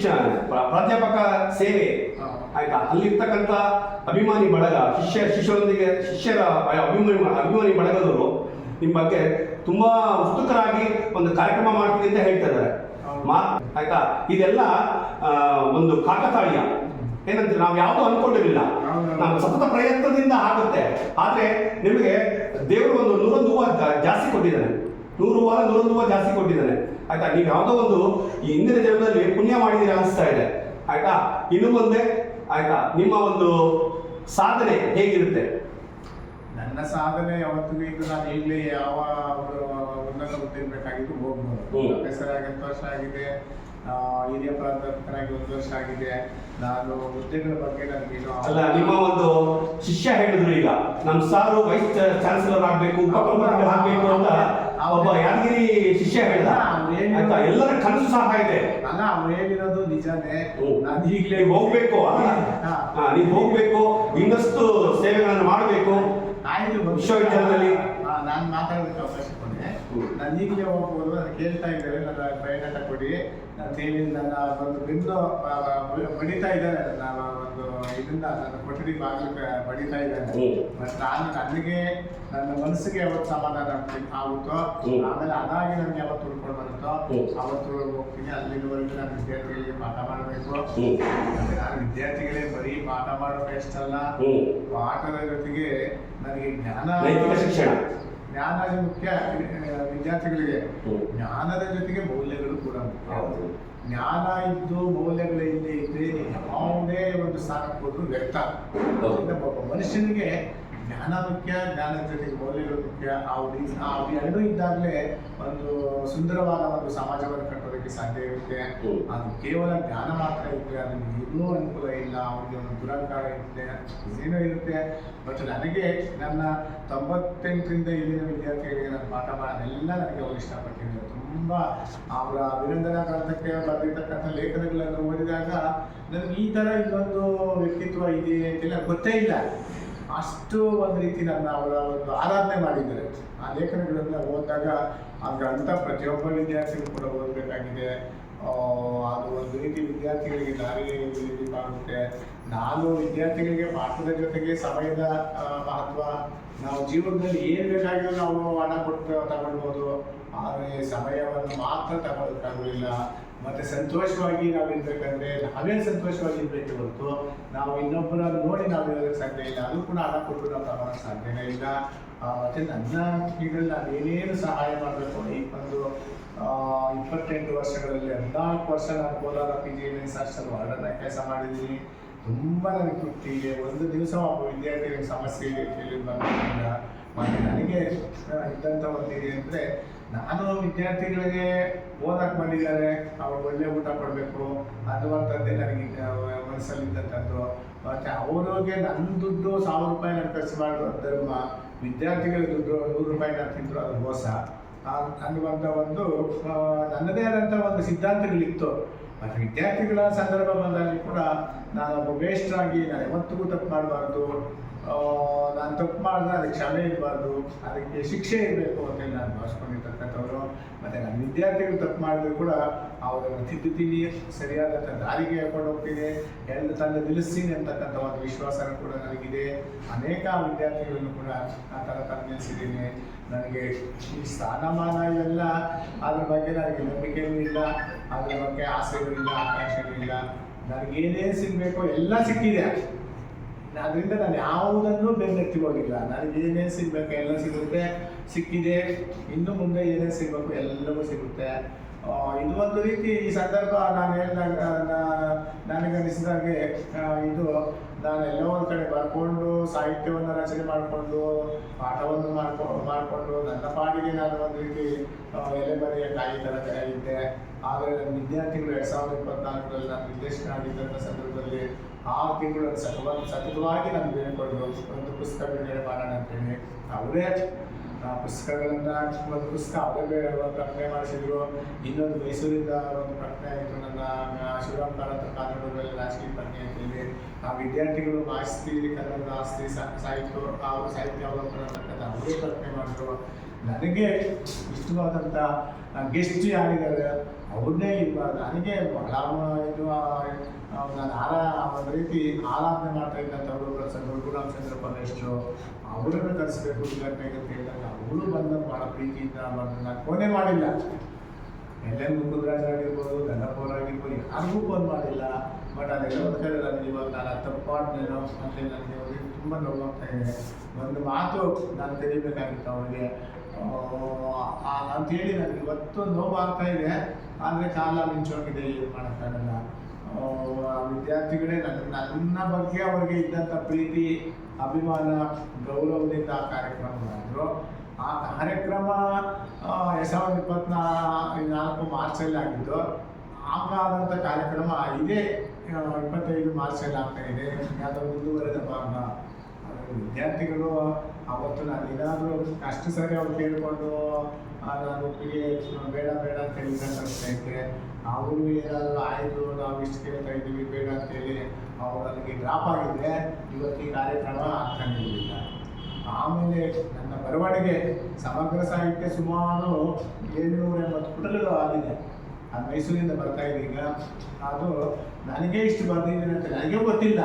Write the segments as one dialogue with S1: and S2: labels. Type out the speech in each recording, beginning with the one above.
S1: ಶಿಕ್ಷಣ ಪ್ರಾಧ್ಯಾಪಕ ಸೇವೆ ಆಯ್ತಾ, ಅಲ್ಲಿರ್ತಕ್ಕಂಥ ಅಭಿಮಾನಿ ಬಳಗ, ಶಿಷ್ಯರ ಅಭಿಮಾನಿ ಬಳಗದವರು ನಿಮ್ಮ ಬಗ್ಗೆ ತುಂಬಾ ಉತ್ಸುಕರಾಗಿ ಒಂದು ಕಾರ್ಯಕ್ರಮ ಮಾಡ್ತೀವಿ ಅಂತ ಹೇಳ್ತಾ ಇದ್ದಾರೆ. ಆಯ್ತಾ, ಇದೆಲ್ಲ ಒಂದು ಕಾಕತಾಳೀಯ. ಏನಂದ್ರೆ ನಾವು ಯಾವುದು ಅನ್ಕೊಂಡಿರಲಿಲ್ಲ, ನಮ್ಮ ಸತತ ಪ್ರಯತ್ನದಿಂದ ಆಗುತ್ತೆ. ಆದ್ರೆ ನಿಮಗೆ ದೇವರು ಒಂದು 101 ಹೂವು ಜಾಸ್ತಿ ಕೊಟ್ಟಿದ್ದಾನೆ, 100 ಹೂವು ಜಾಸ್ತಿ ಕೊಟ್ಟಿದ್ದಾನೆ. ಆಯ್ತಾ, ನೀವು ಯಾವುದೋ ಒಂದು ಈ ಹಿಂದಿನ ಜನ್ಮದಲ್ಲಿ ಪುಣ್ಯ ಮಾಡಿದ್ದೀರಾ ಅನಿಸ್ತಾ ಇದೆ. ಆಯ್ತಾ, ಇನ್ನು ಮುಂದೆ ಆಯ್ತಾ ನಿಮ್ಮ ಒಂದು ಸಾಧನೆ ಹೇಗಿರುತ್ತೆ?
S2: ನನ್ನ ಸಾಧನೆ ಯಾವತ್ತಿಗೂ ಈಗ ನಾನು ಈಗಲೇ ಯಾವ ಉನ್ನತ ಹುದ್ದೆ ಬೇಕಾಗಿದ್ದು ಹೋಗ್ಬೋದು. ಪ್ರೊಫೆಸರ್ 10 ವರ್ಷ ಆಗಿದೆ, ಹಿರಿಯ ಪ್ರಾಧ್ಯಾಪಕರಾಗಿ 1 ವರ್ಷ ಆಗಿದೆ. ನಾನು ಹುದ್ದೆಗಳ ಬಗ್ಗೆ ನನಗೇನು
S1: ಅಲ್ಲ, ನಿಮ್ಮ ಒಂದು ಶಿಷ್ಯ ಹೇಳಿದ್ರು ಈಗ ನಮ್ಮ ಸಾರು ವೈಸ್ ಚಾನ್ಸಲರ್ ಆಗ್ಬೇಕು, ಉಪಕುಲಪತಿ ಆಗ್ಬೇಕು ಅಂತ ಒಬ್ಬ ಯಾದಗಿರಿ ಶಿಷ್ಯ ಹೇಳಿದ. ಆಯ್ತಾ, ಎಲ್ಲರ ಕನಸು ಸಹ ಇದೆ.
S2: ಅಲ್ಲ, ಅವ್ರು ಹೇಳಿರೋದು ನಿಜಾನೇ. ನಾನು ಈಗಲೇ
S1: ಹೋಗ್ಬೇಕು, ನೀವು ಹೋಗ್ಬೇಕು, ಇನ್ನಷ್ಟು ಸೇವೆಗಳನ್ನು ಮಾಡಬೇಕು.
S2: ಆಯ್ತು,
S1: ವಿಶ್ವವಿದ್ಯಾಲಯದಲ್ಲಿ
S2: ನಾನು ಮಾತಾಡೋದಕ್ಕೆ ಅವಕಾಶ ಕೊಟ್ಟೆ. ನಾನು ಈಗಲೇ ಹೋಗ್ಬೋದು, ನಾನು ಕೇಳ್ತಾ ಇದ್ದಾರೆ, ನನ್ನ ಬಯೋಡಾಟ ಕೊಡಿ ಅಂತ ಹೇಳಿ ನನ್ನ ಒಂದು ಬಿಂದು ಬಡಿತಾ ಇದ್ದಾರೆ. ನಾನು ಒಂದು ಇದನ್ನ ನನ್ನ ಕೊಠಡಿ ಬಾಗಿಲು ಬಡಿತಾ ಇದ್ದಾರೆ. ಬಟ್ ನಾನು ನನಗೆ ನನ್ನ ಮನಸ್ಸಿಗೆ ಯಾವತ್ತು ಸಮಾಧಾನ ಆಗುತ್ತೋ, ಆಮೇಲೆ ಅದಾಗಿ ನನಗೆ ಯಾವತ್ತು ಉಳ್ಕೊಂಡು ಬರುತ್ತೋ ಅವತ್ತು ಹೋಗ್ತೀನಿ. ಅಲ್ಲಿವರೆಗೂ ನಾನು ವಿದ್ಯಾರ್ಥಿಗಳಿಗೆ ಪಾಠ ಮಾಡಬೇಕು. ಮತ್ತೆ ನಾನು ವಿದ್ಯಾರ್ಥಿಗಳೇ ಬರೀ ಪಾಠ ಮಾಡೋದಷ್ಟಲ್ಲ, ಪಾಠದ ಜೊತೆಗೆ ನನಗೆ ಜ್ಞಾನ ಮುಖ್ಯ. ವಿದ್ಯಾರ್ಥಿಗಳಿಗೆ ಜ್ಞಾನದ ಜೊತೆಗೆ ಮೌಲ್ಯಗಳು ಕೂಡ ಮುಖ್ಯ. ಜ್ಞಾನ ಇದ್ದು ಮೌಲ್ಯಗಳು ಇಲ್ಲದೆ ಇದ್ರೆ ಯಾವುದೇ ಒಂದು ಸ್ಥಾನಕ್ಕೆ ಹೋದ್ರು ವ್ಯಕ್ತ. ಒಬ್ಬ ಮನುಷ್ಯನಿಗೆ ಜ್ಞಾನ ಮುಖ್ಯ, ಜ್ಞಾನದ ಜೊತೆಗೆ ಮೌಲ್ಯಗಳು ಮುಖ್ಯ. ಅವು ಎರಡೂ ಇದ್ದಾಗಲೇ ಒಂದು ಸುಂದರವಾದ ಒಂದು ಸಮಾಜವನ್ನು ಕಟ್ಟೋದಕ್ಕೆ ಸಾಧ್ಯ ಇರುತ್ತೆ. ಅದು ಕೇವಲ ಜ್ಞಾನ ಮಾತ್ರ ಇರುತ್ತೆ, ಅದಕ್ಕೆ ಏನೂ ಅನುಕೂಲ ಇಲ್ಲ. ಅವರಿಗೆ ಒಂದು ದುರಹಂಕಾರ ಇರುತ್ತೆ, ಏನೋ ಇರುತ್ತೆ. ಬಟ್ ನನಗೆ ನನ್ನ 98ರಿಂದ ಇಲ್ಲಿನ ವಿದ್ಯಾರ್ಥಿಗಳಿಗೆ ನಾನು ಪಾಠ ಮಾಡೋದೆಲ್ಲ ನನಗೆ ಅವ್ರು ಇಷ್ಟಪಟ್ಟಿದ್ದಾರೆ. ತುಂಬ ಅವರ ಅಭಿನಂದನಾ ಗ್ರಂಥಕ್ಕೆ ಬರೆದಿರ್ತಕ್ಕಂಥ ಲೇಖನಗಳನ್ನು ಓದಿದಾಗ ನನಗೆ ಈ ಥರ ಇನ್ನೊಂದು ವ್ಯಕ್ತಿತ್ವ ಇದೆ ಅಂತೆಲ್ಲ ಗೊತ್ತೇ ಇಲ್ಲ. ಅಷ್ಟು ಒಂದು ರೀತಿ ನನ್ನ ಅವರ ಒಂದು ಆರಾಧನೆ ಮಾಡಿದ್ದಾರೆ. ಆ ಲೇಖನಗಳನ್ನು ಓದಿದಾಗ ಆ ಗ್ರಂಥ ಪ್ರತಿಯೊಬ್ಬ ವಿದ್ಯಾರ್ಥಿಗಳು ಕೂಡ ಓದಬೇಕಾಗಿದೆ. ಅದು ಒಂದು ರೀತಿ ವಿದ್ಯಾರ್ಥಿಗಳಿಗೆ ದಾರಿ ಆಗುತ್ತೆ. ನಾನು ವಿದ್ಯಾರ್ಥಿಗಳಿಗೆ ಪಾಠದ ಜೊತೆಗೆ ಸಮಯದ ಮಹತ್ವ, ನಾವು ಜೀವನದಲ್ಲಿ ಏನು ಬೇಕಾಗಿಯೂ ನಾವು ಹಣ ಕೊಟ್ಟು ತಗೊಳ್ಬೋದು, ಆದರೆ ಸಮಯವನ್ನು ಮಾತ್ರ ತಗೊಳ್ಳೋಕ್ಕಾಗಲಿಲ್ಲ. ಮತ್ತು ಸಂತೋಷವಾಗಿ ನಾವಿರ್ಬೇಕಂದ್ರೆ ನಾವೇ ಸಂತೋಷವಾಗಿರ್ಬೇಕು ಹೊರತು ನಾವು ಇನ್ನೊಬ್ಬರನ್ನು ನೋಡಿ ನಾವು ಇರೋದಕ್ಕೆ ಸಾಧ್ಯ ಇಲ್ಲ. ಅದು ಕೂಡ ಹಣ ಕೊಟ್ಟು ನಾವು ತಗೊಳ್ಳೋಕ್ಕೆ ಸಾಧ್ಯನೇ ಇಲ್ಲ. ಮತ್ತು ನನ್ನ ಇದರಲ್ಲಿ ನಾನು ಏನೇನು ಸಹಾಯ ಮಾಡಬೇಕು, ಈ ಒಂದು 28 ವರ್ಷಗಳಲ್ಲಿ 14 ವರ್ಷ ನಾನು ಕೋಲಾರ PGMS ಹಾಸ್ಟೆಲ್ ವಾರ್ಡನ್ನ ಕೆಲಸ ಮಾಡಿದ್ದೀನಿ. ತುಂಬ ನನಗೆ ತೃಪ್ತಿ ಇದೆ. ಒಂದು ದಿವಸ ಒಬ್ಬ ವಿದ್ಯಾರ್ಥಿಗಳಿಗೆ ಸಮಸ್ಯೆ ಇದೆ ಕೇಳಿ ಬಂದಿಲ್ಲ. ಮತ್ತು ನನಗೆ ಇದ್ದಂಥ ಒಂದಿದೆ ಅಂದರೆ, ನಾನು ವಿದ್ಯಾರ್ಥಿಗಳಿಗೆ ಓದಕ್ಕೆ ಬಂದಿದ್ದಾರೆ, ಅವ್ರು ಒಳ್ಳೆ ಊಟ ಕೊಡಬೇಕು ಅನ್ನುವಂಥದ್ದೇ ನನಗೆ ಮನಸ್ಸಲ್ಲಿದ್ದಂಥದ್ದು. ಮತ್ತು ಅವ್ರಿಗೆ ನನ್ನ ದುಡ್ಡು 1000 ರೂಪಾಯಿ ನಾನು ಖರ್ಚು ಮಾಡುವ ಧರ್ಮ, ವಿದ್ಯಾರ್ಥಿಗಳ ದುಡ್ಡು 100 ರೂಪಾಯಿ ನಾನು ತಿಂದರು ಅದು ಮೋಸ ಅನ್ನುವಂಥ ಒಂದು ನನ್ನದೇ ಆದಂಥ ಒಂದು ಸಿದ್ಧಾಂತಗಳಿತ್ತು. ಮತ್ತು ವಿದ್ಯಾರ್ಥಿಗಳ ಸಂದರ್ಭ ಬಂದಲ್ಲಿ ಕೂಡ ನಾನು ಒಬ್ಬ ವೇಸ್ಟ್ರಾಗಿ ನಾನು ಯಾವತ್ತಿಗೂ ತಪ್ಪು ಮಾಡಬಾರ್ದು. ನಾನು ತಪ್ಪು ಮಾಡಿದ್ರೆ ಅದಕ್ಕೆ ಕ್ಷಮೆ ಇರಬಾರ್ದು, ಅದಕ್ಕೆ ಶಿಕ್ಷೆ ಇರಬೇಕು ಅಂತೇಳಿ ನಾನು ಭಾವಿಸ್ಕೊಂಡಿರ್ತಕ್ಕಂಥವ್ರು. ಮತ್ತು ನನ್ನ ವಿದ್ಯಾರ್ಥಿಗಳು ತಪ್ಪು ಮಾಡಿದ್ರು ಕೂಡ ಅವರನ್ನು ತಿದ್ದುತ್ತೀನಿ, ಸರಿಯಾದಂಥ ದಾರಿಗೆ ಹೇಳ್ಕೊಂಡು ಹೋಗ್ತೀನಿ, ಎಲ್ಲ ತಂದು ನಿಲ್ಲಿಸ್ತೀನಿ ಅಂತಕ್ಕಂಥ ಒಂದು ವಿಶ್ವಾಸನೂ ಕೂಡ ನನಗಿದೆ. ಅನೇಕ ವಿದ್ಯಾರ್ಥಿಗಳನ್ನು ಕೂಡ ಆ ಥರ ತಂದು ನಿಲ್ಲಿಸಿದ್ದೀನಿ. ನನಗೆ ಈ ಸ್ಥಾನಮಾನ ಇವೆಲ್ಲ ಅದ್ರ ಬಗ್ಗೆ ನನಗೆ ನಂಬಿಕೆಯೂ ಇಲ್ಲ, ಅದ್ರ ಬಗ್ಗೆ ಆಸೆಗಳು ಇಲ್ಲ, ಆಕಾಂಕ್ಷೆಗಳು ಇಲ್ಲ. ನನಗೇನೇನು ಸಿಗಬೇಕೋ ಎಲ್ಲ ಸಿಕ್ಕಿದೆ. ಅದರಿಂದ ನಾನು ಯಾವುದನ್ನು ಬೆನ್ನತ್ತಿ ಹೋಗಿಲ್ಲ. ನನಗೆ ಏನೇನು ಸಿಗಬೇಕು ಎಲ್ಲ ಸಿಗುತ್ತೆ, ಸಿಕ್ಕಿದೆ. ಇನ್ನು ಮುಂದೆ ಏನೇನು ಸಿಗಬೇಕು ಎಲ್ಲವೂ ಸಿಗುತ್ತೆ. ಇದು ಒಂದು ರೀತಿ ಈ ಸಂದರ್ಭ ನಾನು ಹೇಳಿದಾಗ ನನಗನ್ನಿಸಿದಾಗೆ ಇದು ನಾನು ಎಲ್ಲೋ ಒಂದು ಕಡೆ ಬರ್ಕೊಂಡು ಸಾಹಿತ್ಯವನ್ನು ರಚನೆ ಮಾಡಿಕೊಂಡು ಪಾಠವನ್ನು ಮಾಡಿಕೊಂಡು ನನ್ನ ಪಾಡಿಗೆ ನಾನು ಒಂದು ರೀತಿ ಎಲೆಮರೆಯ ಕಾಯಿ ಥರ ಇದ್ದೆ. ಆದರೆ ನನ್ನ ವಿದ್ಯಾರ್ಥಿಗಳು 2024ರಲ್ಲಿ ನಾನು ನಿರ್ದೇಶಕನಾಗಿದ್ದಂಥ ಸಂದರ್ಭದಲ್ಲಿ 6 ತಿಂಗಳು ಸತತವಾಗಿ ನಾನು ಬೇಡಿಕೊಂಡು ಒಂದು ಪುಸ್ತಕ ಬಿಡುಗಡೆ ಮಾಡೋಣ ಅಂತೇಳಿ ಅವರೇ ಪುಸ್ತಕಗಳನ್ನು ಒಂದು ಪುಸ್ತಕ ಅವರೇ ಪ್ರಕಟಣೆ ಮಾಡಿಸಿದ್ರು. ಇನ್ನೊಂದು ಮೈಸೂರಿಂದ ಒಂದು ಪ್ರಕಟಣೆ ಆಯಿತು, ನನ್ನ ಶಿವರಾಮ್ ಕಾರಂತ ಕಾನೂನುಗಳಲ್ಲಿ ರಾಜಕೀಯ ಪ್ರಜ್ಞೆ ಅಂತೇಳಿ. ಆ ವಿದ್ಯಾರ್ಥಿಗಳು ಮಾಹಿತಿ ಕನ್ನಡ ಆಸ್ತಿ ಸಾಹಿತ್ಯ ಅವಲೋಕನ ಅಂತಕ್ಕಂಥ ಅವರೇ ಪ್ರಕಟಣೆ ಮಾಡಿದ್ರು. ನನಗೆ ಇಷ್ಟವಾದಂಥ ಗೆಸ್ಟ್ ಯಾರಿದ್ದಾರೆ ಅವ್ರನ್ನೇ ಇವಾಗ ನನಗೆ ಬಹಳ ಇದು ನಾನು ಒಂದು ರೀತಿ ಆರಾಧನೆ ಮಾಡ್ತಾ ಇದ್ದಂಥವ್ರು ಗುರುರಾಮಚಂದ್ರ ಪರಮೇಶ್ವರು ಅವರನ್ನು ಕರೆಸಬೇಕು ಉದ್ಘಾಟನೆಗೆ ಅಂತ ಹೇಳಿದಾಗ ಅವರು ಬಂದಾಗ ಭಾಳ ಪ್ರೀತಿಯಿಂದ ಬಂದು ನಾನು ಫೋನೇ ಮಾಡಿಲ್ಲ. ಎಲ್ಲೆಲ್ಲಿ ಮುಕುಂದರಾಜ್ ಆಗಿರ್ಬೋದು, ಗಂಗಪ್ಪವ್ರು ಆಗಿರ್ಬೋದು, ಯಾರಿಗೂ ಫೋನ್ ಮಾಡಿಲ್ಲ. ಬಟ್ ಅದೆಲ್ಲ ಒಂದು ಕಡೆ ನನಗೆ ಇವಾಗ ನಾನು ತಪ್ಪಾಡ್ನೇನೋ ಅಂತ ನನಗೆ ಅವ್ರಿಗೆ ತುಂಬ ನೋವಾಗ್ತಾ ಇದೆ. ಒಂದು ಮಾತು ನಾನು ತೆಗಿಬೇಕಾಗಿತ್ತು ಅವ್ರಿಗೆ ಅಂತೇಳಿ ನನಗೆ ಇವತ್ತು ನೋವಾಗ್ತಾ ಇದೆ. ಆದರೆ ಕಾಲ ಮಿಂಚೋಗಿದೆ, ಏನು ಮಾಡೋಕ್ಕಾಗಲ್ಲ. ವಿದ್ಯಾರ್ಥಿಗಳೇ ನನ್ನ ಬಗ್ಗೆ ಅವ್ರಿಗೆ ಇದ್ದಂಥ ಪ್ರೀತಿ, ಅಭಿಮಾನ, ಗೌರವದಿಂದ ಆ ಕಾರ್ಯಕ್ರಮ ಮಾಡಿದ್ರು. ಆ ಕಾರ್ಯಕ್ರಮ 2024 ಮಾರ್ಚಲ್ಲಿ ಆಗಿದ್ದು. ಆಗಾದಂಥ ಕಾರ್ಯಕ್ರಮ ಇದೇ 25 ಮಾರ್ಚಲ್ಲಿ ಆಗ್ತಾ ಇದೆ. ಯಾವುದೋ ಮುಂದುವರೆದ ಭಾಗ. ವಿದ್ಯಾರ್ಥಿಗಳು ಅವತ್ತು ನಾನು ಏನಾದರೂ ಅಷ್ಟು ಸರಿ ಅವ್ರು ಕೇಳಿಕೊಂಡು ನಾನು ಒಪ್ಪಿಗೆ ಬೇಡ ಬೇಡ ಅಂತ ಹೇಳಿದಂತೆ ಅವರು ಏನಾದರೂ ಆಯಿತು ನಾವು ಇಷ್ಟು ಕೇಳ್ತಾ ಇದ್ದೀವಿ ಬೇಡ ಅಂತೇಳಿ ಅವ್ರು ನನಗೆ ಡ್ರಾಪ್ ಆಗಿದ್ದರೆ ಇವತ್ತು ಈ ಕಾರ್ಯಕ್ರಮ ಆಗ್ತಾನಿರಲಿಲ್ಲ. ಆಮೇಲೆ ನನ್ನ ಬರವಣಿಗೆ ಸಮಗ್ರ ಸಾಹಿತ್ಯ ಸುಮಾರು 780 ಪುಟಗಳು ಆಗಿದೆ. ಅದು ಮೈಸೂರಿಂದ ಬರ್ತಾ ಇದೆ ಈಗ. ಅದು ನನಗೆ ಇಷ್ಟು ಬರೆದಿದ್ದೀನಿ ಅಂತ ನನಗೆ ಗೊತ್ತಿಲ್ಲ.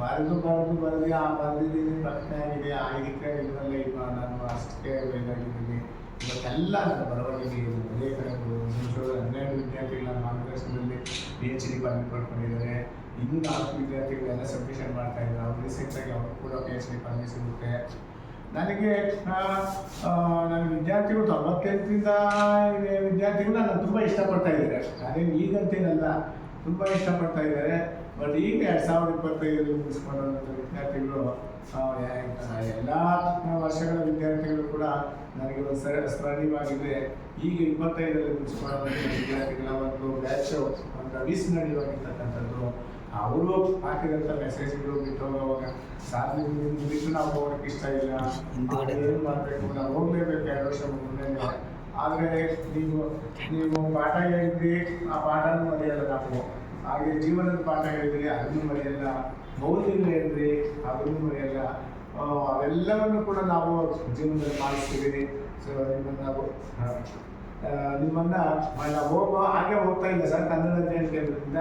S2: ಬರೆದು ಬರೆದಿದ್ದೀನಿ, ಪ್ರಶ್ನೆ ಆಗಿದೆ, ಇದಕ್ಕೆ ಇದರಲ್ಲೇ ನಾನು ಅಷ್ಟೇ ಬೇಕಾಗಿದ್ದೀನಿ. ಇವತ್ತೆಲ್ಲ ನನ್ನ ಬರವಣಿಗೆ ಲೇಖನಗಳು 12 ವಿದ್ಯಾರ್ಥಿಗಳ ಮಾರ್ಗದರ್ಶನದಲ್ಲಿ PhD ಪಡ್ಕೊಂಡಿದ್ದಾರೆ. ಇನ್ನೂ 4 ವಿದ್ಯಾರ್ಥಿಗಳೆಲ್ಲ ಸಬ್ಮಿಷನ್ ಮಾಡ್ತಾ ಇದ್ದಾರೆ. ಅವ್ರು ರೀಸೆಂಟಾಗಿ ಅವ್ರು ಕೂಡ PhD ಪದವಿ ಸಿಗುತ್ತೆ. ನನಗೆ ನನ್ನ ವಿದ್ಯಾರ್ಥಿಗಳು 98ರಿಂದ ವಿದ್ಯಾರ್ಥಿಗಳು ನನ್ನ ತುಂಬ ಇಷ್ಟಪಡ್ತಾ ಇದ್ದಾರೆ. ನಾನೇನು ಈಗಂತೇನಲ್ಲ, ತುಂಬ ಇಷ್ಟಪಡ್ತಾ ಇದ್ದಾರೆ. ಬಟ್ ಈಗ 2025 ಮುಗಿಸ್ಕೊಂಡಂಥ ವಿದ್ಯಾರ್ಥಿಗಳು ಎಲ್ಲ ವರ್ಷಗಳ ವಿದ್ಯಾರ್ಥಿಗಳು ಕೂಡ ನನಗೆ ಒಂದು ಸ್ಮರಣೀಯವಾಗಿದೆ. ಈಗ 25ರಲ್ಲಿ ಮುಗಿಸ್ಕೊಳ್ಳೋ ವಿದ್ಯಾರ್ಥಿಗಳ ಒಂದು ಬ್ಯಾಚ್ ಒಂದು ಅವಿಸ್ ನಡೆಯುವಾಗಿರ್ತಕ್ಕಂಥದ್ದು. ಅವರು ಹಾಕಿದಂಥ ಮೆಸೇಜ್ಗಳು ಬಿಟ್ಟು ಹೋಗುವಾಗ ಸಾಧನೆ ಬಿಟ್ಟು ನಾವು ಹೋಗೋಕ್ಕೆ ಇಷ್ಟ ಇಲ್ಲ, ಏನು ಮಾಡಬೇಕು, ನಾವು ಹೋಗಲೇಬೇಕು 2 ವರ್ಷ ಮುಂದೆ. ಆದರೆ ನೀವು ಪಾಠ ಹೇಳಿದ್ರಿ, ಆ ಪಾಠನೂ ಮರೆಯಲ್ಲ ನಾವು. ಹಾಗೆ ಜೀವನದ ಪಾಠ ಹೇಳಿದ್ರಿ, ಅದನ್ನು ಮರೆಯಲ್ಲ. ಮೌಲ್ಯಗಳು ಹೇಳಿದ್ರಿ, ಅದನ್ನು ಮರೆಯಲ್ಲ. ಅವೆಲ್ಲವನ್ನು ಕೂಡ ನಾವು ಜೀವನದಲ್ಲಿ ಮಾಡಿಸ್ತೀವಿ. ಸೊ ನಿಮ್ಮನ್ನು ಹಾಗೆ ಹೋಗ್ತಾ ಇಲ್ಲ ಸರ್ ಕನ್ನಡ ಕೇಂದ್ರದಿಂದ.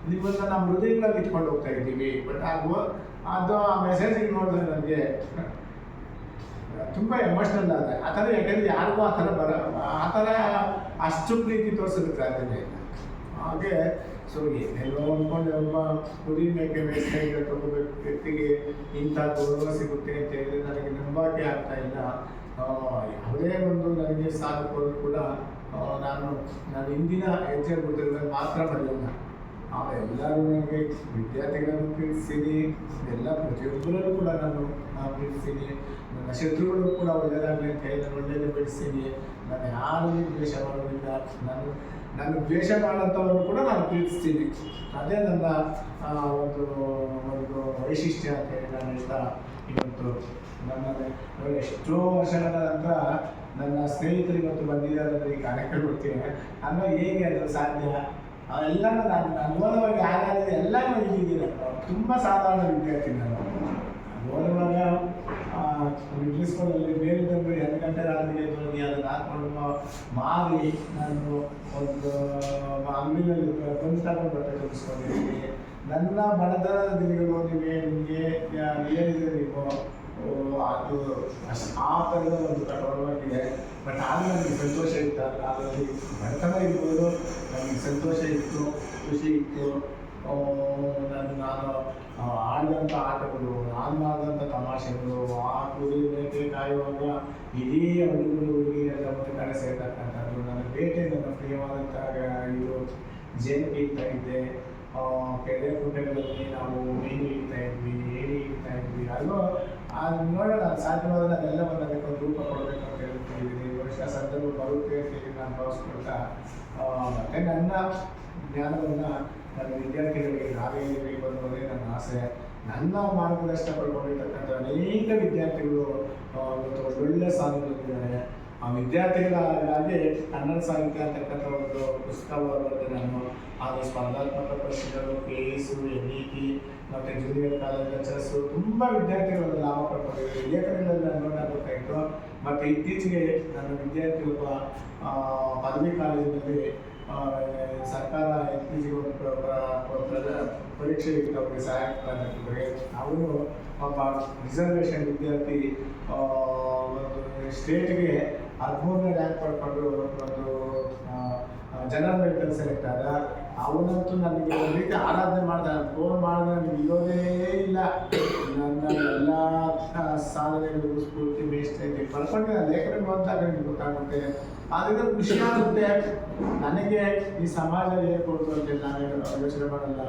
S2: ನಿಮ್ಮನ್ನು ನಮ್ಮ ಹೃದಯಗಳಲ್ಲಿ ಇಟ್ಕೊಂಡು ಹೋಗ್ತಾ ಇದ್ದೀವಿ. ಬಟ್ ಅದು ಆ ಮೆಸೇಜಿಗೆ ನೋಡಿದ್ರೆ ನನಗೆ ತುಂಬ ಎಮೋಷ್ನಲ್ ಆದ. ಆ ಥರ ಯಾಕಂದರೆ ಯಾರಿಗೂ ಆ ಥರ ಅಷ್ಟು ಪ್ರೀತಿ ತೋರಿಸೋದಕ್ಕೆ ಸಾಧ್ಯತೆ ಇಲ್ಲ. ಹಾಗೆ ಸೊ ಏನೆಲ್ಲೋ ಅಂದ್ಕೊಂಡು ಒಬ್ಬ ಕುರಿ ಮೇಕೆ ಮೇಸ್ಕೈಗೆ ತಗೋಬೇಕು ವ್ಯಕ್ತಿಗೆ ಇಂಥ ಗೌರವ ಸಿಗುತ್ತೆ ಅಂತ ಹೇಳಿದ್ರೆ ನನಗೆ ನಂಬಕ್ಕೆ ಆಗ್ತಾ ಇಲ್ಲ. ಯಾವುದೇ ಒಂದು ನನಗೆ ಸಾಧಕೋರು ಕೂಡ ನಾನು ಹಿಂದಿನ ಹೆಜ್ಜೆ ಗುರುತಿರೋದನ್ನು ಮಾತ್ರ ಬರೆಯೋಲ್ಲ. ಎಲ್ಲರೂ ನನಗೆ ವಿದ್ಯಾರ್ಥಿಗಳನ್ನು ಪ್ರೀತಿಸ್ತೀನಿ, ಎಲ್ಲ ಪ್ರತಿಯೊಬ್ಬರಲ್ಲೂ ಕೂಡ ನಾನು ಪ್ರೀತಿಸ್ತೀನಿ. ನನ್ನ ಶತ್ರುಗಳು ಕೂಡ ಒಳ್ಳೆಯದಾಗಲಿ ಅಂತ ಹೇಳಿ ನಾನು ಒಳ್ಳೆಯದೇ ಬೆಳೆಸ್ತೀನಿ. ನಾನು ಯಾರನ್ನು ದ್ವೇಷ ಮಾಡೋದಿಲ್ಲ. ನಾನು ದ್ವೇಷ ಮಾಡೋಂಥವ್ರನ್ನು ಕೂಡ ನಾನು ಪ್ರೀತಿಸ್ತೀನಿ. ಅದೇ ನನ್ನ ಒಂದು ವೈಶಿಷ್ಟ್ಯ ಅಂತ ಹೇಳಿ ನಾನು ಹೇಳ್ತಾ ಇವತ್ತು ಎಷ್ಟೋ ವರ್ಷಗಳ ನಂತರ ನನ್ನ ಸ್ನೇಹಿತರು ಇವತ್ತು ಬಂದಿದ್ದಾರೆ ಅಂದರೆ ಈ ಕಾರ್ಯಕ್ರಮಕ್ಕೆ ಅನ್ನೋ ಹೇಗೆ ಅದು ಸಾಧ್ಯ? ಅವೆಲ್ಲ ನಾನು ಓದುವಾಗ ಯಾರ್ಯಾರು ಎಲ್ಲ ಇಲ್ಲಿದ್ದೀನಿ. ತುಂಬ ಸಾಧಾರಣ ವಿದ್ಯಾರ್ಥಿ ನಾನು ಓದುವಾಗ ಮಿಡ್ಲ್ ಸ್ಕೂಲಲ್ಲಿ ಬೇರೆದವರು 2 ಗಂಟೆ ರಾತ್ರಿಗೆ ಹೋಗಿ ಅದನ್ನು ಹಾಕ್ಕೊಂಡು ಮಾರಿ ನಾನು ಒಂದು ಅಂಗಡಿಯಲ್ಲಿ ಬಂದು ತಗೊಂಡು ಬಟ್ಟೆ ತುಂಬಿಸ್ಕೊಂಡಿದ್ದೀನಿ. ನನ್ನ ಬಡತನದ ದಿನಗಳು ನಿಮಗೆ ಏನಿದೆ ನೀವು ಅದು ಆ ಥರದ ಒಂದು ಕಠೋರವಾಗಿದೆ. ಬಟ್ ಆಗ ನನಗೆ ಸಂತೋಷ ಇತ್ತು. ಅದರಲ್ಲಿ ಬಡತನ ಇರ್ಬೋದು, ನನಗೆ ಸಂತೋಷ ಇತ್ತು, ಖುಷಿ ಇತ್ತು. ನಾನು ಆಡಿದಂಥ ಆಟಗಳು, ನಾನು ಮಾಡಿದಂಥ ತಮಾಷೆಗಳು, ಆ ಕುರಿ ಬೇಟೆ ಕಾಯುವಾಗ ಇಡೀ ಹುಡುಗಿಯರೆಲ್ಲ ಒಂದು ಕಡೆ ಸೇರ್ತಕ್ಕಂಥದ್ದು. ನನ್ನ ಬೇಟೆ ನನ್ನ ಪ್ರಿಯವಾದಂಥ ಇದು ಜೇನು ಹಿಡ್ತಾ ಇದ್ದೆ. ಕೆರೆ ಕುಂಟೆಗಳಲ್ಲಿ ನಾವು ಮೀನು ಹಿಡ್ತಾ ಇದ್ವಿ, ಏಣಿ ಹಿಡ್ತಾ ಇದ್ವಿ. ಅದು ನೋಡೋಣ, ಸಾಧ್ಯವಾದ ಅದೆಲ್ಲವನ್ನು ಅದಕ್ಕೊಂದು ರೂಪ ಕೊಡಬೇಕಂತ ಹೇಳ್ತಿದ್ದೀನಿ. ವರ್ಷ ಸಂದರ್ಭ ಬರುತ್ತೆ ಅಂತೇಳಿ ನಾನು ಭಾವಿಸ್ಕೊಳ್ತಾ ಮತ್ತು ನನ್ನ ಜ್ಞಾನವನ್ನು ನನ್ನ ವಿದ್ಯಾರ್ಥಿಗಳಿಗೆ ನಾವೇ ಇರಬೇಕು ಅನ್ನೋದೇ ನನ್ನ ಆಸೆ. ನನ್ನ ಮಾರ್ಗದರ್ಶನ ಪಡ್ಕೊಂಡಿರ್ತಕ್ಕಂಥ ಅನೇಕ ವಿದ್ಯಾರ್ಥಿಗಳು ಇವತ್ತು ಒಳ್ಳೊಳ್ಳೆ ಸಾಧನೆಗಳಿದ್ದಾರೆ. ಆ ವಿದ್ಯಾರ್ಥಿಗಳಾಗಿ ಕನ್ನಡ ಸಾಹಿತ್ಯ ಅಂತಕ್ಕಂಥ ಒಂದು ಪುಸ್ತಕ ಬರೆದು ನಾನು ಅದು ಸ್ಪರ್ಧಾತ್ಮಕ ಪರೀಕ್ಷೆಗಳು, KS, NET ಮತ್ತು ಜೂನಿಯರ್ ಕಾಲೇಜ್ ಲೆಕ್ಚರ್ಸು ತುಂಬ ವಿದ್ಯಾರ್ಥಿಗಳು ಲಾಭ ಪಡ್ಕೊಂಡಿದ್ದಾರೆ. ಲೇಖನಗಳಲ್ಲಿ ನಾನು ನೋಡಬೇಕಾಯಿತು. ಮತ್ತು ಇತ್ತೀಚೆಗೆ ನನ್ನ ವಿದ್ಯಾರ್ಥಿ ಒಬ್ಬ ಪದವಿ ಕಾಲೇಜಿನಲ್ಲಿ ಸರ್ಕಾರ ಇತ್ತೀಚೆಗೆ ಒಂದು ಪರೀಕ್ಷೆ ಇತ್ತು, ಅವರಿಗೆ ಸಹಾಯಕರಾಗಿದ್ದಾರೆ. ಅವರು ಒಬ್ಬ ರಿಸರ್ವೇಷನ್ ವಿದ್ಯಾರ್ಥಿ ಒಂದು ಸ್ಟೇಟ್ಗೆ 13ನೇ ರ್ಯಾಂಕ್ ಪಡ್ಕೊಂಡು ಒಂದು ಜನರಲ್ ಮೆಡಿಕಲ್ ಸೆಲೆಕ್ಟ್ ಆದ. ಅವನಂತೂ ನನಗೆ ಒಂದು ರೀತಿ ಆರಾಧನೆ ಮಾಡ್ದ. ಫೋನ್ ಮಾಡಿದ್ರೆ ನನಗೆ ಇರೋದೇ ಇಲ್ಲ, ನನ್ನ ಎಲ್ಲ ಸಾಧನೆಗಳು ಸ್ಫೂರ್ತಿ ಮೇಯಿಸ್ತೈತೆ ಬರ್ಕೊಂಡು ಲೇಖನ ಬಂದಾಗ ನನಗೆ ಗೊತ್ತಾಗುತ್ತೆ. ಅದರಿಂದ ಖುಷಿ ಆಗುತ್ತೆ. ನನಗೆ ಈ ಸಮಾಜ ಏನು ಕೊಡ್ತು ಅಂತೇಳಿ ನಾನು ಯೋಚನೆ ಮಾಡಲ್ಲ,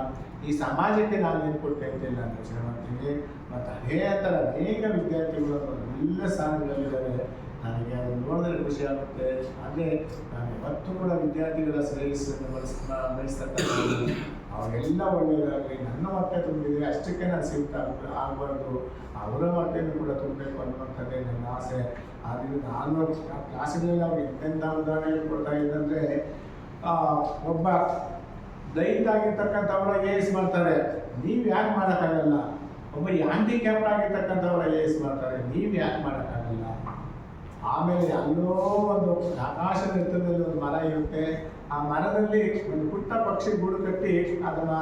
S2: ಈ ಸಮಾಜಕ್ಕೆ ನಾನು ಏನು ಕೊಡ್ತೇನೆ ಅಂತೇಳಿ ನಾನು ಯೋಚನೆ ಮಾಡ್ತೀನಿ. ಮತ್ತು ಅದೇ ಥರ ಅನೇಕ ವಿದ್ಯಾರ್ಥಿಗಳು ಎಲ್ಲ ಸ್ಥಾನಗಳಲ್ಲಿದ್ದಾರೆ. ನನಗೆ ಅದನ್ನು ನೋಡಿದ್ರೆ ಖುಷಿ ಆಗುತ್ತೆ. ಹಾಗೆ ನಾನು ಯಾವತ್ತೂ ಕೂಡ ವಿದ್ಯಾರ್ಥಿಗಳ ಶ್ರೇಯಸ್ಸನ್ನು ಬಯಸ್ತಕ್ಕಂಥದ್ದು, ಅವಾಗೆಲ್ಲ ಒಳ್ಳೆಯದಾಗಲಿ. ನನ್ನ ಹೊಟ್ಟೆ ತುಂಬಿದೆ ಅಷ್ಟಕ್ಕೆ ನಾನು ಸೀಮಿತ ಆಗಬಾರ್ದು, ಅವರ ಹೊಟ್ಟೆಯನ್ನು ಕೂಡ ತುಂಬಬೇಕು ಅನ್ನುವಂಥದ್ದೇ ನನ್ನ ಆಸೆ. ಆದ್ದರಿಂದ ನಾನು ಕ್ಲಾಸ್ಗಳಲ್ಲಿ ಅವ್ರಿಗೆ ಎಂತೆಂಥ ಉದಾಹರಣೆ ಕೊಡ್ತಾ ಇದ್ದಂದರೆ, ಒಬ್ಬ ದೈಹಿಕ ಆಗಿರ್ತಕ್ಕಂಥವ್ರ AS ಮಾಡ್ತಾರೆ, ನೀವು ಯಾಕೆ ಮಾಡೋಕ್ಕಾಗಲ್ಲ? ಒಬ್ಬ ಹ್ಯಾಂಡಿಕ್ಯಾಪ್ ಆಗಿರ್ತಕ್ಕಂಥವ್ರ AS ಮಾಡ್ತಾರೆ, ನೀವು ಯಾಕೆ ಮಾಡೋಕ್ಕಾಗಲ್ಲ? ಆಮೇಲೆ ಅಲ್ಲೋ ಒಂದು ಆಕಾಶದ ಎತ್ತರದಲ್ಲಿ ಒಂದು ಮರ ಇರುತ್ತೆ, ಆ ಮರದಲ್ಲಿ ಒಂದು ಪುಟ್ಟ ಪಕ್ಷಿ ಗೂಡು ಕಟ್ಟಿ ಅದನ್ನ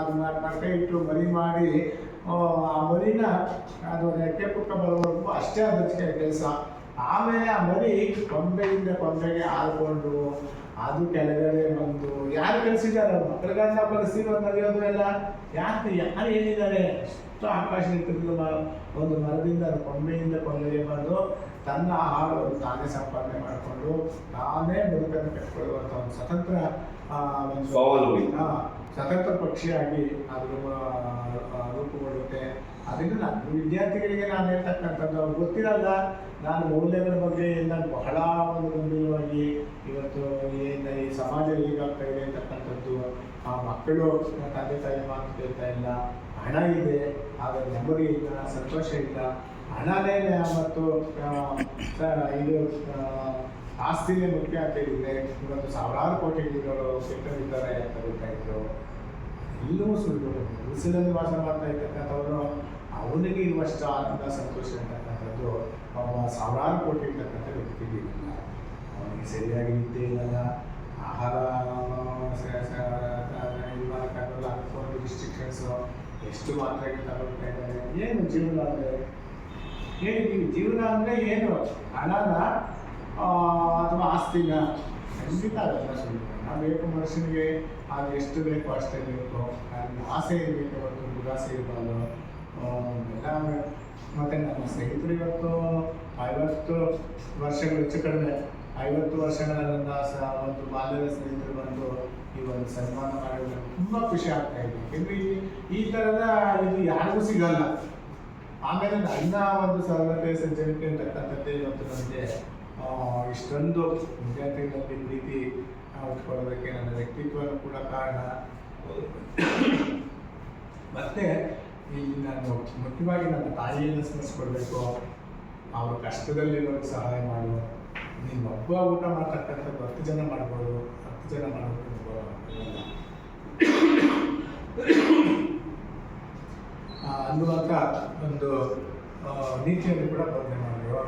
S2: ಮೊಟ್ಟೆ ಇಟ್ಟು ಮರಿ ಮಾಡಿ ಆ ಮರಿನ ಅದು ರೆಕ್ಕೆ ಪುಕ್ಕ ಬರೋವರೆಗೂ ಅಷ್ಟೇ ಅದಕ್ಕೆ ಕೆಲಸ. ಆಮೇಲೆ ಆ ಮರಿ ಕೊಂಬೆಯಿಂದ ಕೊಂಬೆಗೆ ಹಾಲ್ಕೊಂಡು ಅದು ಕೆಳಗಡೆ ಬಂದು ಯಾರು ಕಲಿಸಿದ್ದಾರೆ? ಮಕ್ಕಳಿಗೆಲ್ಲ ಕಲಿಸಿರೋ ನಲಿಯೋದು ಎಲ್ಲ ಯಾರು ಏನಿದ್ದಾರೆ? ಅಷ್ಟು ಆಕಾಶ ಒಂದು ಮರದಿಂದ ಕೊಂಬೆಯಿಂದ ಕೊಂಬೆಗೆ ಬಂದು ತನ್ನ ಆಹಾರವನ್ನು ತಾನೇ ಸಂಪಾದನೆ ಮಾಡಿಕೊಂಡು ತಾನೇ ಬದುಕನ್ನು ಕಟ್ಕೊಳ್ಳುವಂಥ ಒಂದು ಸ್ವತಂತ್ರ ಸ್ವತಂತ್ರ ಪಕ್ಷಿಯಾಗಿ ಅದು ರೂಪುಗೊಳ್ಳುತ್ತೆ. ಅದನ್ನು ನನ್ನ ವಿದ್ಯಾರ್ಥಿಗಳಿಗೆ ನಾನು ಹೇಳ್ತಕ್ಕಂಥದ್ದು ಅವ್ರಿಗೆ ಗೊತ್ತಿರಲ್ಲ. ನಾನು ಮೌಲ್ಯಗಳ ಬಗ್ಗೆ ಎಲ್ಲ ಬಹಳ ಒಂದು ಗಂಭೀರವಾಗಿ ಇವತ್ತು ಏನು ಈ ಸಮಾಜ ಹೀಗಾಗ್ತಾ ಇದೆ ಅಂತಕ್ಕಂಥದ್ದು, ಆ ಮಕ್ಕಳು ತಂದೆ ತಾಯಿ ಮಾತು ಕೇಳ್ತಾ ಇಲ್ಲ, ಹಣ ಇದೆ ಆದರೆ ನೆಮ್ಮದಿ ಇಲ್ಲ, ಸಂತೋಷ ಇಲ್ಲ. ಹಣನೇ ಮತ್ತು ಇದು ಆಸ್ತಿನೇ ಮುಖ್ಯ ಅಂತ ಹೇಳಿದರೆ ಇವತ್ತು ಸಾವಿರಾರು ಕೋಟಿಗಳು ಕೆಟ್ಟರಿದ್ದಾರೆ ಅಂತ ಹೇಳ್ತಾ ಇದ್ರು. ಎಲ್ಲವೂ ಸುಳ್ಳು. ಗುಡಿಸಲಲ್ಲಿ ವಾಸ ಮಾಡ್ತಾ ಇರ್ತಕ್ಕಂಥವ್ರು ಅವನಿಗೆ ಇರುವಷ್ಟು ಆನಂದ ಸಂತೋಷ ಅಂತಕ್ಕಂಥದ್ದು ಒಬ್ಬ ಸಾವಿರಾರು ಕೋಟಿ ಇರ್ತಕ್ಕಂಥ ವ್ಯಕ್ತಿಗೆ ಇಲ್ಲ. ಅವನಿಗೆ ಸರಿಯಾಗಿ ನಿದ್ದೆ ಇಲ್ಲಲ್ಲ, ಆಹಾರ ಇವಾಗಲ್ಲ, ಅನ್ಕೊಂಡು ರಿಸ್ಟ್ರಿಕ್ಷನ್ಸು ಎಷ್ಟು ಮಾತ್ರೆಗೆ ತಗೊಳ್ತಾ ಇದ್ದಾರೆ. ಏನು ಜೀವನ ಅಂದರೆ ಹೇಳಿದ್ದೀವಿ, ಜೀವನ ಅಂದರೆ ಏನು? ಹಣನ ಅಥವಾ ಆಸ್ತಿನ? ಖಂಡಿತ ಅದೆಲ್ಲ ಸುಳ್ಳು. ನಾವು ಬೇಕು ಮನುಷ್ಯನಿಗೆ ಅದು ಎಷ್ಟು ಬೇಕೋ ಅಷ್ಟೇ ಬೇಕು, ಆಸೆ ಇರಬೇಕು ಹೊರತು ದುರಾಸೆ ಇರಬಾರ್ದು ಎಲ್ಲ. ಮತ್ತು ನನ್ನ ಸ್ನೇಹಿತರು ಇವತ್ತು 50 ವರ್ಷಗಳು ಹೆಚ್ಚು ಕಡಿಮೆ 50 ವರ್ಷಗಳ ನನ್ನ ಒಂದು ಬಾಲ್ಯದ ಸ್ನೇಹಿತರು ಬಂದು ಈ ಒಂದು ಸನ್ಮಾನ ಮಾಡಿದ್ರೆ ತುಂಬ ಖುಷಿ ಆಗ್ತಾ ಇದೆ. ಯಾಕೆಂದರೆ ಈ ಥರದ ಇದು ಯಾರಿಗೂ ಸಿಗಲ್ಲ. ಆಮೇಲೆ ನನ್ನ ಒಂದು ಸರಳತೆ ಸಜ್ಜನಿಕೆ ಅಂತಕ್ಕಂಥದ್ದೇ ಇವತ್ತು ನನಗೆ ಇಷ್ಟೊಂದು ವಿದ್ಯಾರ್ಥಿಗಳಲ್ಲಿ ಪ್ರೀತಿ ಉಟ್ಕೊಳ್ಳೋದಕ್ಕೆ ನನ್ನ ವ್ಯಕ್ತಿತ್ವನೂ ಕೂಡ ಕಾರಣ. ಮತ್ತು ಇಲ್ಲಿ ನಾನು ಮುಖ್ಯವಾಗಿ ನನ್ನ ತಾಯಿಯನ್ನು ಸ್ಮರಿಸ್ಕೊಳ್ಬೇಕು. ಅವರು ಕಷ್ಟದಲ್ಲಿರೋರಿಗೆ ಸಹಾಯ ಮಾಡು. ನೀನು ಒಬ್ಬ ಊಟ ಮಾಡ್ತಕ್ಕಂಥದ್ದು 10 ಜನ ಮಾಡ್ಬೋದು, 10 ಜನ ಮಾಡೋದು ಅನ್ನುವಂಥ ಒಂದು ನೀತಿಯನ್ನು ಕೂಡ ಬೋಧನೆ ಮಾಡಿದ್ರು.